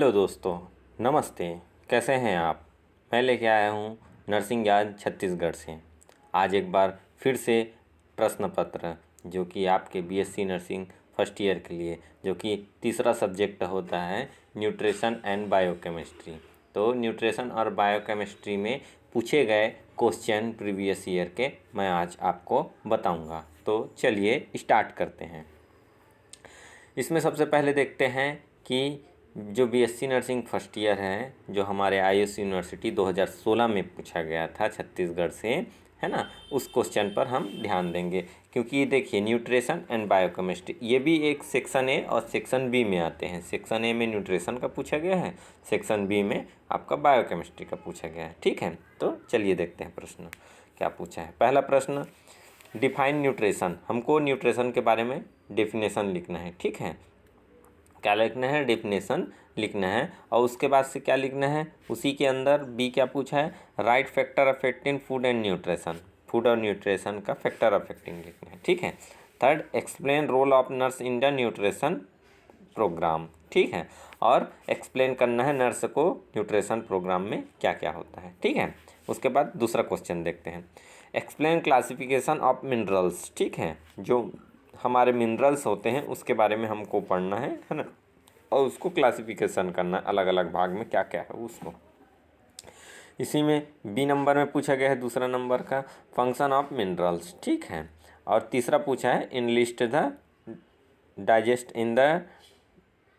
Hello दोस्तों, नमस्ते। कैसे हैं आप? मैं लेके आया हूँ नर्सिंग ज्ञान छत्तीसगढ़ से। आज एक बार फिर से प्रश्न पत्र जो कि आपके बीएससी नर्सिंग फर्स्ट ईयर के लिए, जो कि तीसरा सब्जेक्ट होता है न्यूट्रिशन एंड बायोकेमिस्ट्री। तो न्यूट्रिशन और बायोकेमिस्ट्री में पूछे गए क्वेश्चन प्रीवियस ईयर के मैं आज आपको बताऊँगा। तो चलिए स्टार्ट करते हैं। इसमें सबसे पहले देखते हैं कि जो बीएससी नर्सिंग फर्स्ट ईयर है, जो हमारे आयुष यूनिवर्सिटी 2016 में पूछा गया था छत्तीसगढ़ से, है ना, उस क्वेश्चन पर हम ध्यान देंगे। क्योंकि ये देखिए न्यूट्रिशन एंड बायोकेमिस्ट्री ये भी एक सेक्शन ए और सेक्शन बी में आते हैं। सेक्शन ए में न्यूट्रिशन का पूछा गया है, सेक्शन बी में आपका बायोकेमिस्ट्री का पूछा गया है। ठीक है, तो चलिए देखते हैं प्रश्न क्या पूछा है। पहला प्रश्न, डिफाइन न्यूट्रिशन। हमको न्यूट्रिशन के बारे में डेफिनेशन लिखना है। ठीक है, क्या लिखना है? डेफिनेशन लिखना है। और उसके बाद से क्या लिखना है? उसी के अंदर बी क्या पूछा है? Right factor affecting food and nutrition. Food और न्यूट्रिशन का फैक्टर अफेक्टिंग लिखना है। ठीक है। Third, explain role of nurse in the nutrition programme. ठीक है, और एक्सप्लेन करना है नर्स को न्यूट्रिशन प्रोग्राम में क्या क्या होता है। ठीक है। उसके बाद दूसरा क्वेश्चन देखते हैं, एक्सप्लेन क्लासिफिकेशन ऑफ मिनरल्स। ठीक है, जो हमारे मिनरल्स होते हैं उसके बारे में हमको पढ़ना है ना, और उसको क्लासिफिकेशन करना, अलग अलग भाग में क्या क्या है उसको। इसी में बी नंबर में पूछा गया है दूसरा नंबर का, फंक्शन ऑफ मिनरल्स। ठीक है, और तीसरा पूछा है enlist the digest in the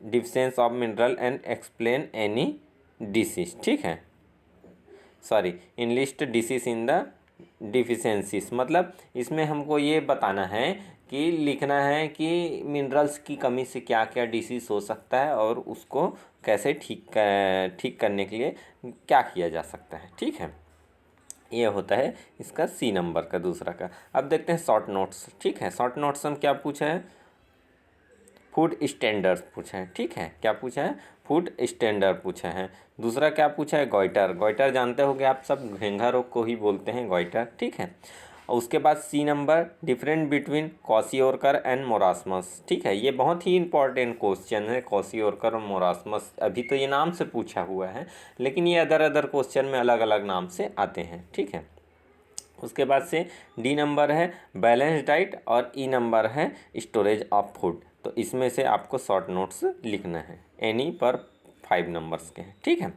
deficiency of mineral and explain any disease. ठीक है, sorry, enlist disease in the deficiencies, मतलब इसमें हमको ये बताना है कि लिखना है कि मिनरल्स की कमी से क्या क्या डिसीज हो सकता है और उसको कैसे ठीक करने के लिए क्या किया जा सकता है। ठीक है, ये होता है इसका सी नंबर का दूसरा का। अब देखते हैं शॉर्ट नोट्स। ठीक है, शॉर्ट नोट्स हम क्या पूछा है? फूड स्टैंडर्ड्स पूछा है। ठीक है, क्या पूछा है? फूड स्टैंडर्ड पूछा है। दूसरा क्या पूछा है? गॉइटर। गॉइटर जानते होंगे आप सब, घेंघा रोग को ही बोलते हैं गॉइटर। ठीक है, और उसके बाद C number, different between kwashiorkor and marasmus. ठीक है, ये बहुत ही इंपॉर्टेंट क्वेश्चन है, क्वाशियोरकर और मोरास्मस। अभी तो ये नाम से पूछा हुआ है, लेकिन ये अदर क्वेश्चन में अलग अलग नाम से आते हैं। ठीक है, उसके बाद से डी नंबर है बैलेंस डाइट और ई नंबर है स्टोरेज ऑफ फूड। तो इसमें से आपको शॉर्ट नोट्स लिखना है, एनी पर 5 नंबर्स के हैं। ठीक है,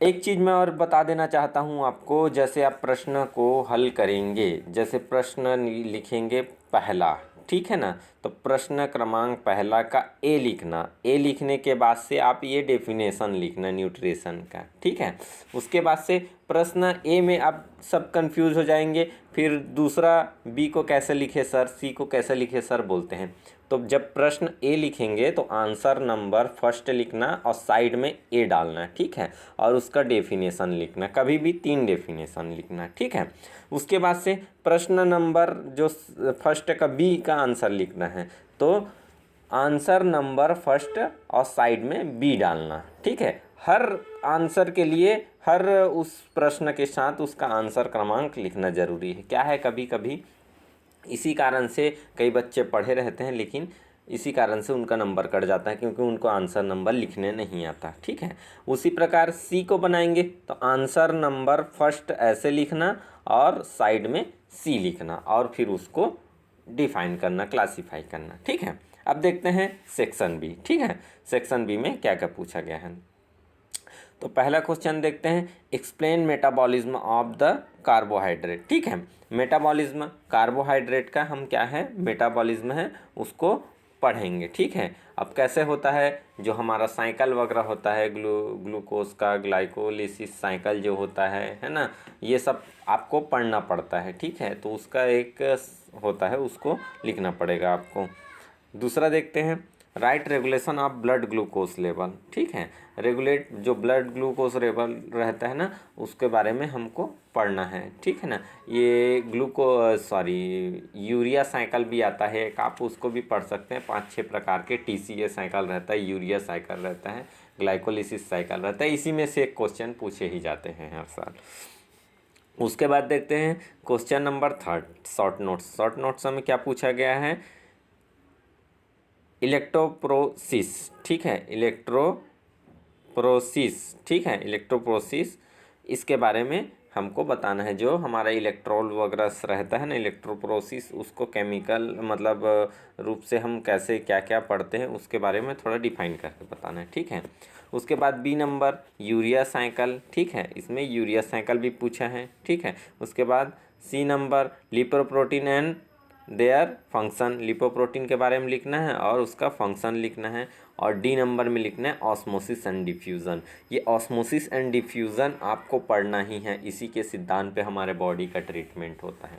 एक चीज़ मैं और बता देना चाहता हूँ आपको, जैसे आप प्रश्न को हल करेंगे, जैसे प्रश्न लिखेंगे पहला, ठीक है ना, तो प्रश्न क्रमांक पहला का ए लिखना। ए लिखने के बाद से आप ये डेफिनेशन लिखना न्यूट्रिशन का। ठीक है, उसके बाद से प्रश्न ए में आप सब कंफ्यूज हो जाएंगे, फिर दूसरा बी को कैसे लिखे सर, सी को कैसे लिखे सर बोलते हैं। तो जब प्रश्न ए लिखेंगे तो आंसर नंबर फर्स्ट लिखना और साइड में ए डालना। ठीक है, और उसका डेफिनेशन लिखना, कभी भी 3 डेफिनेशन लिखना। ठीक है, उसके बाद से प्रश्न नंबर जो फर्स्ट का बी का आंसर लिखना है, तो आंसर नंबर फर्स्ट और साइड में बी डालना। ठीक है, हर आंसर के लिए हर उस प्रश्न के साथ उसका आंसर क्रमांक लिखना ज़रूरी है। क्या है, कभी कभी इसी कारण से कई बच्चे पढ़े रहते हैं, लेकिन इसी कारण से उनका नंबर कट जाता है, क्योंकि उनको आंसर नंबर लिखने नहीं आता। ठीक है, उसी प्रकार सी को बनाएंगे तो आंसर नंबर फर्स्ट ऐसे लिखना और साइड में सी लिखना, और फिर उसको डिफाइन करना, क्लासीफाई करना। ठीक है, अब देखते हैं सेक्शन बी। ठीक है, सेक्शन बी में क्या क्या पूछा गया है। तो पहला क्वेश्चन देखते हैं, explain metabolism of the carbohydrate. ठीक है, मेटाबॉलिज्म कार्बोहाइड्रेट का हम क्या है, मेटाबॉलिज्म है, उसको पढ़ेंगे। ठीक है, अब कैसे होता है, जो हमारा साइकिल वगैरह होता है, ग्लूकोज का ग्लाइकोलिसिस साइकिल जो होता है ना, ये सब आपको पढ़ना पड़ता है। ठीक है, तो उसका एक होता है, उसको लिखना पड़ेगा आपको। दूसरा देखते हैं, right regulation of blood glucose level. ठीक है, रेगुलेट जो ब्लड ग्लूकोज लेवल रहता है ना, उसके बारे में हमको पढ़ना है। ठीक है ना, ये यूरिया साइकिल भी आता है एक, आप उसको भी पढ़ सकते हैं। 5-6 प्रकार के TCA साइकिल रहता है, यूरिया साइकिल रहता है, ग्लाइकोलिसिस साइकिल रहता है। इसी में से एक क्वेश्चन पूछे ही जाते हैं हर साल। उसके बाद देखते हैं question number 3, short notes. Short notes में क्या पूछा गया है, इलेक्ट्रोपोरेसिस। ठीक है, इलेक्ट्रोपोरेसिस इलेक्ट्रोप्रोसिस, ठीक है, इलेक्ट्रोप्रोसिस, इसके बारे में हमको बताना है। जो हमारा इलेक्ट्रोल वगैरह रहता है ना, इलेक्ट्रोप्रोसिस, उसको केमिकल मतलब रूप से हम कैसे क्या क्या पढ़ते हैं उसके बारे में थोड़ा डिफाइन करके बताना है, ठीक है। उसके बाद बी नंबर यूरिया साइकिल, ठीक है, इसमें यूरिया साइकिल भी पूछा है, ठीक है। उसके बाद C number lipoprotein and their function, lipoprotein के बारे में लिखना है और उसका फंक्शन लिखना है। और डी नंबर में लिखना है ऑस्मोसिस एंड डिफ्यूज़न। ये ऑस्मोसिस एंड डिफ्यूज़न आपको पढ़ना ही है, इसी के सिद्धांत पे हमारे बॉडी का ट्रीटमेंट होता है,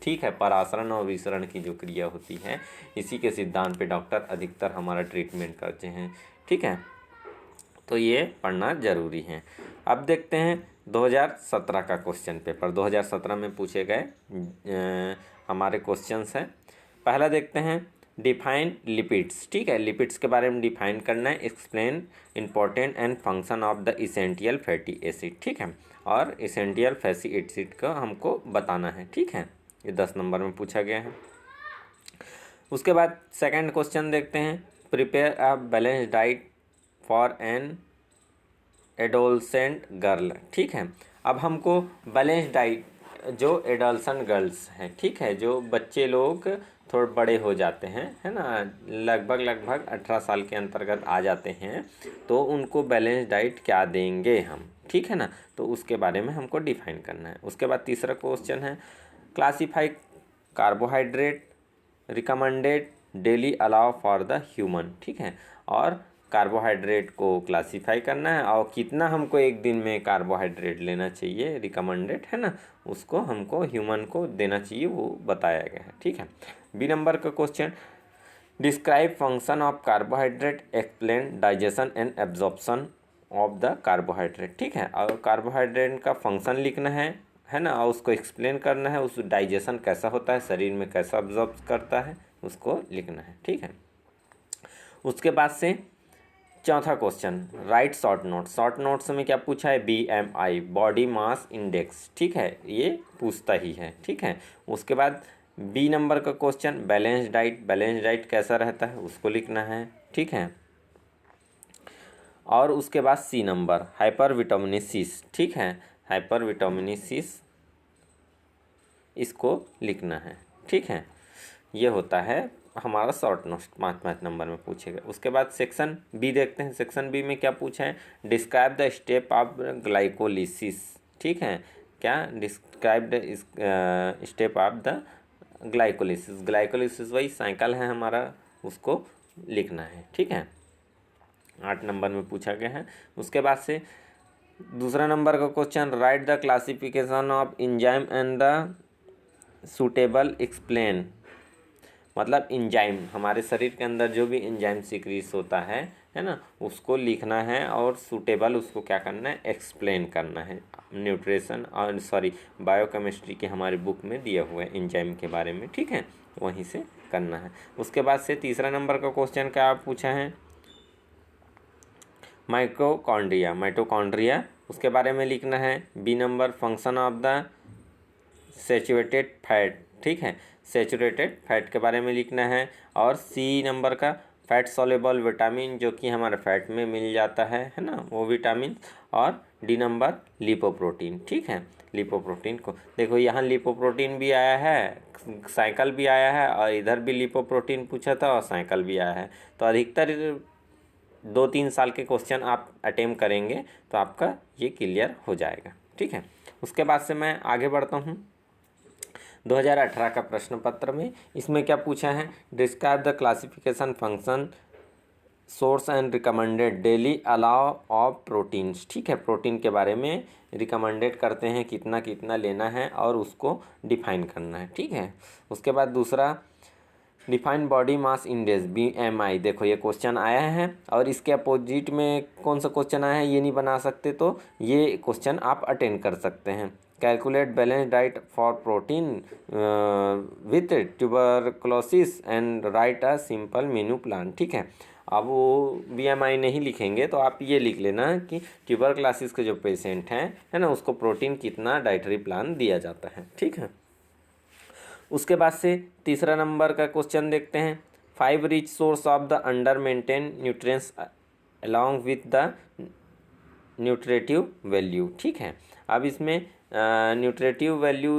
ठीक है। परासरण और विसरण की जो क्रिया होती है, इसी के सिद्धांत पे डॉक्टर अधिकतर हमारा ट्रीटमेंट करते हैं, ठीक है। तो ये पढ़ना ज़रूरी है। अब देखते हैं 2017 का क्वेश्चन पेपर। 2017 में पूछे गए हमारे क्वेश्चंस हैं। पहला देखते हैं डिफाइन लिपिड्स, ठीक है, लिपिड्स के बारे में डिफाइन करना है। Explain important and function of the essential fatty acid, ठीक है, और इसेंशियल फैटी एसिड का हमको बताना है, ठीक है। ये 10 नंबर में पूछा गया है। उसके बाद सेकंड क्वेश्चन देखते हैं, prepare a balance diet for an adolescent girl, ठीक है। अब हमको बैलेंस डाइट, जो एडोलसेंट गर्ल्स हैं, ठीक है, जो बच्चे लोग थोड़े बड़े हो जाते हैं, है ना, लगभग 18 साल के अंतर्गत आ जाते हैं, तो उनको बैलेंस डाइट क्या देंगे हम, ठीक है ना, तो उसके बारे में हमको डिफाइन करना है। उसके बाद तीसरा क्वेश्चन है classify carbohydrate recommended daily allow for the human, ठीक है, और कार्बोहाइड्रेट को क्लासीफाई करना है और कितना हमको एक दिन में कार्बोहाइड्रेट लेना चाहिए रिकमेंडेड, है ना, उसको हमको ह्यूमन को देना चाहिए, वो बताया गया है, ठीक है। बी नंबर का question describe function of carbohydrate, explain digestion and absorption of the carbohydrate, ठीक है, और कार्बोहाइड्रेट का फंक्शन लिखना है ना, और उसको एक्सप्लेन करना है, उस डाइजेशन कैसा होता है, शरीर में कैसा अब्जॉर्ब करता है, उसको लिखना है, ठीक है। उसके बाद से चौथा question right short note. Short notes में क्या पूछा है, BMI बॉडी मास इंडेक्स, ठीक है, ये पूछता ही है, ठीक है। उसके बाद बी नंबर का question balance diet, balance diet कैसा रहता है उसको लिखना है, ठीक है। और उसके बाद सी नंबर हाइपर विटामिनिसिस, ठीक है, हाइपर विटामिनिसिस इसको लिखना है, ठीक है। ये होता है हमारा शॉर्ट नोट, 5 नंबर में पूछेगा। उसके बाद सेक्शन बी देखते हैं। सेक्शन बी में क्या पूछा है, describe the step of glycolysis, ठीक है, क्या describe the step of the glycolysis. Glycolysis वही साइकिल है हमारा, उसको लिखना है, ठीक है, 8 नंबर में पूछा गया है। उसके बाद से दूसरा नंबर का question right the classification of enzyme and the suitable explain, मतलब एंजाइम, हमारे शरीर के अंदर जो भी एंजाइम सीक्रीस होता है ना, उसको लिखना है और सूटेबल उसको क्या करना है, एक्सप्लेन करना है। न्यूट्रिशन और बायोकेमिस्ट्री के हमारी बुक में दिए हुए एंजाइम के बारे में, ठीक है, वहीं से करना है। उसके बाद से तीसरा नंबर का क्वेश्चन क्या पूछा है, माइटोकॉन्ड्रिया, उसके बारे में लिखना है। B number function of the saturated fat, ठीक है, सैचुरेटेड फैट के बारे में लिखना है। और सी नंबर का फैट सॉल्युबल विटामिन, जो कि हमारे फैट में मिल जाता है ना, वो विटामिन। और डी नंबर लिपोप्रोटीन, ठीक है, लिपोप्रोटीन को देखो, यहाँ लिपोप्रोटीन भी आया है, साइकिल भी आया है, और इधर भी लिपोप्रोटीन पूछा था और साइकिल भी आया है। तो अधिकतर 2-3 साल के क्वेश्चन आप अटेम्प्ट करेंगे तो आपका ये क्लियर हो जाएगा, ठीक है। उसके बाद से मैं आगे बढ़ता हूँ 2018 का प्रश्न पत्र में। इसमें क्या पूछा है, describe the classification function source and recommended daily allow of proteins, ठीक है, प्रोटीन के बारे में रिकमेंडेड करते हैं कितना कितना लेना है और उसको डिफाइन करना है, ठीक है। उसके बाद दूसरा define body mass index BMI, देखो ये क्वेश्चन आया है और इसके अपोजिट में कौन सा क्वेश्चन आया है ये नहीं बना सकते, तो ये क्वेश्चन आप अटेंड कर सकते हैं। Calculate balance diet for protein with tuberculosis and right a simple menu plan, ठीक है। अब वो BMI नहीं लिखेंगे तो आप ये लिख लेना कि ट्यूबरक्लोसिस के जो पेशेंट हैं, है ना, उसको प्रोटीन कितना डाइटरी प्लान दिया जाता है, ठीक है। उसके बाद से तीसरा नंबर का क्वेश्चन देखते हैं, 5 rich source of the under maintain nutrients along with the nutritive value. ठीक है, अब इसमें न्यूट्रिटिव वैल्यू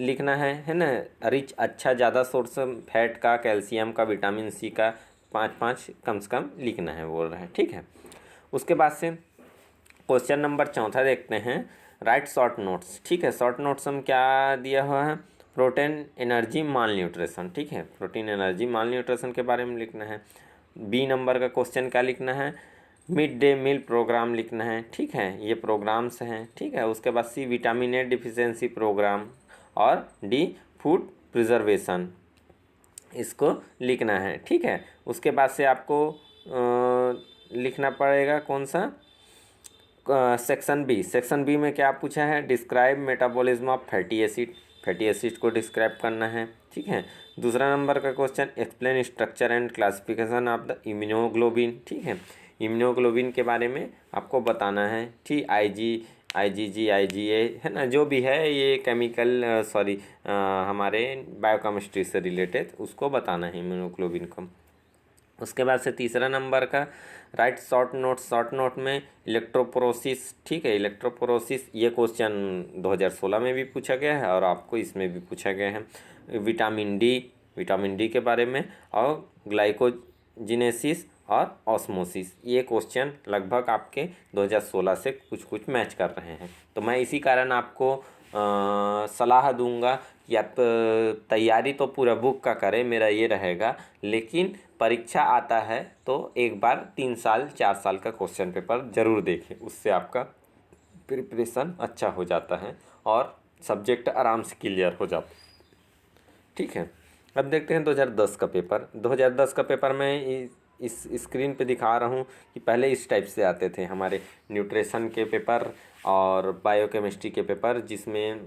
लिखना है ना। रिच अच्छा ज़्यादा सोर्स फैट का, कैल्शियम का, विटामिन सी का 5-5 कम से कम लिखना है बोल रहे हैं। ठीक है, उसके बाद से क्वेश्चन नंबर 4 देखते हैं। Right short notes. ठीक है, शॉर्ट नोट्स हम क्या दिया हुआ है, प्रोटीन एनर्जी माल न्यूट्रिशन। ठीक है, प्रोटीन एनर्जी माल न्यूट्रिशन के बारे में लिखना है। बी नंबर का क्वेश्चन क्या लिखना है, मिड डे मील प्रोग्राम लिखना है। ठीक है, ये प्रोग्राम्स हैं। ठीक है, उसके बाद C vitamin A deficiency programme और डी फूड प्रिजर्वेशन, इसको लिखना है। ठीक है, उसके बाद से आपको लिखना पड़ेगा कौन सा, सेक्शन बी। सेक्शन बी में क्या पूछा है, describe metabolism of fatty acid. Fatty acid को डिस्क्राइब करना है। ठीक है, दूसरा नंबर का question, explain structure and classification of the immunoglobulin. ठीक है, इम्यूनोग्लोबिन के बारे में आपको बताना है। ठीक, IgG IgA है ना, जो भी है ये केमिकल हमारे बायोकेमिस्ट्री से रिलेटेड उसको बताना है इम्यूनोग्लोबिन को। उसके बाद से तीसरा नंबर का right short note. Short note में इलेक्ट्रोपोरोसिस। ठीक है, इलेक्ट्रोपोरोसिस ये क्वेश्चन 2016 में भी पूछा गया है और आपको इसमें भी पूछा गया है। विटामिन डी के बारे में और ग्लाइकोजिनेसिस और ऑस्मोसिस, ये क्वेश्चन लगभग आपके 2016 से कुछ मैच कर रहे हैं। तो मैं इसी कारण आपको सलाह दूंगा कि आप तैयारी तो पूरा बुक का करें, मेरा ये रहेगा, लेकिन परीक्षा आता है तो एक बार 3 साल 4 साल का क्वेश्चन पेपर ज़रूर देखें, उससे आपका प्रिपरेशन अच्छा हो जाता है और सब्जेक्ट आराम से क्लियर हो जाता है। ठीक है, अब देखते हैं 2010 का पेपर। 2010 का पेपर में इस स्क्रीन पे दिखा रहा हूँ कि पहले इस टाइप से आते थे हमारे न्यूट्रिशन के पेपर और बायोकेमिस्ट्री के पेपर, जिसमें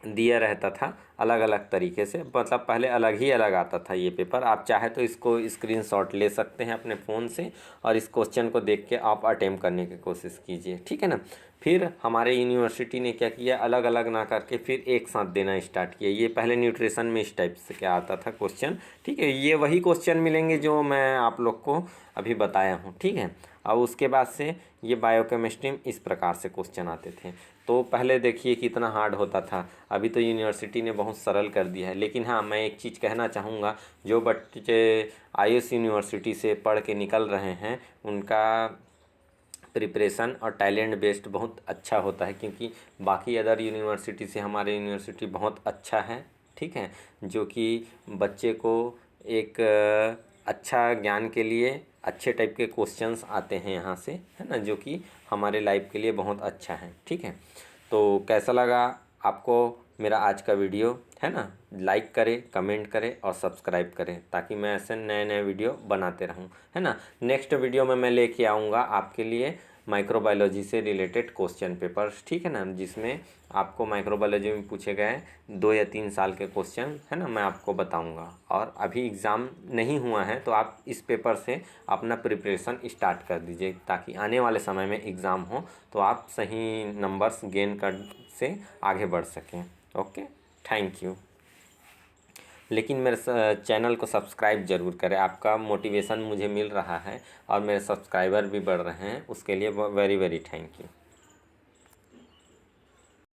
दिया रहता था अलग अलग तरीके से, मतलब पहले अलग ही अलग आता था ये पेपर। आप चाहे तो इसको स्क्रीनशॉट ले सकते हैं अपने फ़ोन से और इस क्वेश्चन को देख के आप अटेम्प्ट करने की कोशिश कीजिए। ठीक है ना। फिर हमारे यूनिवर्सिटी ने क्या किया, अलग अलग ना करके फिर एक साथ देना स्टार्ट किया। ये पहले न्यूट्रिशन में इस टाइप से क्या आता था क्वेश्चन। ठीक है, ये वही क्वेश्चन मिलेंगे जो मैं आप लोग को अभी बताया हूँ। ठीक है, और उसके बाद से ये बायोकेमिस्ट्री में इस प्रकार से क्वेश्चन आते थे। तो पहले देखिए कितना हार्ड होता था, अभी तो यूनिवर्सिटी ने बहुत सरल कर दिया है। लेकिन हाँ, मैं एक चीज़ कहना चाहूँगा, जो बच्चे आयुष यूनिवर्सिटी से पढ़ के निकल रहे हैं उनका प्रिपरेशन और टैलेंट बेस्ड बहुत अच्छा होता है, क्योंकि बाकी अदर यूनिवर्सिटी से हमारे यूनिवर्सिटी बहुत अच्छा है। ठीक है, जो कि बच्चे को एक अच्छा ज्ञान के लिए अच्छे टाइप के क्वेश्चंस आते हैं यहाँ से, है ना, जो कि हमारे लाइफ के लिए बहुत अच्छा है। ठीक है, तो कैसा लगा आपको मेरा आज का वीडियो, है ना। लाइक करें, कमेंट करें और सब्सक्राइब करें, ताकि मैं ऐसे नए नए वीडियो बनाते रहूं, है ना। नेक्स्ट वीडियो में मैं लेके आऊँगा आपके लिए माइक्रोबायोलॉजी से रिलेटेड क्वेश्चन पेपर्स। ठीक है ना, जिसमें आपको माइक्रोबायोलॉजी में पूछे गए 2 या 3 साल के क्वेश्चन, है ना, मैं आपको बताऊंगा। और अभी एग्ज़ाम नहीं हुआ है तो आप इस पेपर से अपना प्रिपरेशन स्टार्ट कर दीजिए, ताकि आने वाले समय में एग्ज़ाम हो तो आप सही नंबर्स गेन कर से आगे बढ़ सकें। Okay, thank you. लेकिन मेरे चैनल को सब्सक्राइब ज़रूर करें, आपका मोटिवेशन मुझे मिल रहा है और मेरे सब्सक्राइबर भी बढ़ रहे हैं, उसके लिए वेरी वेरी थैंक यू।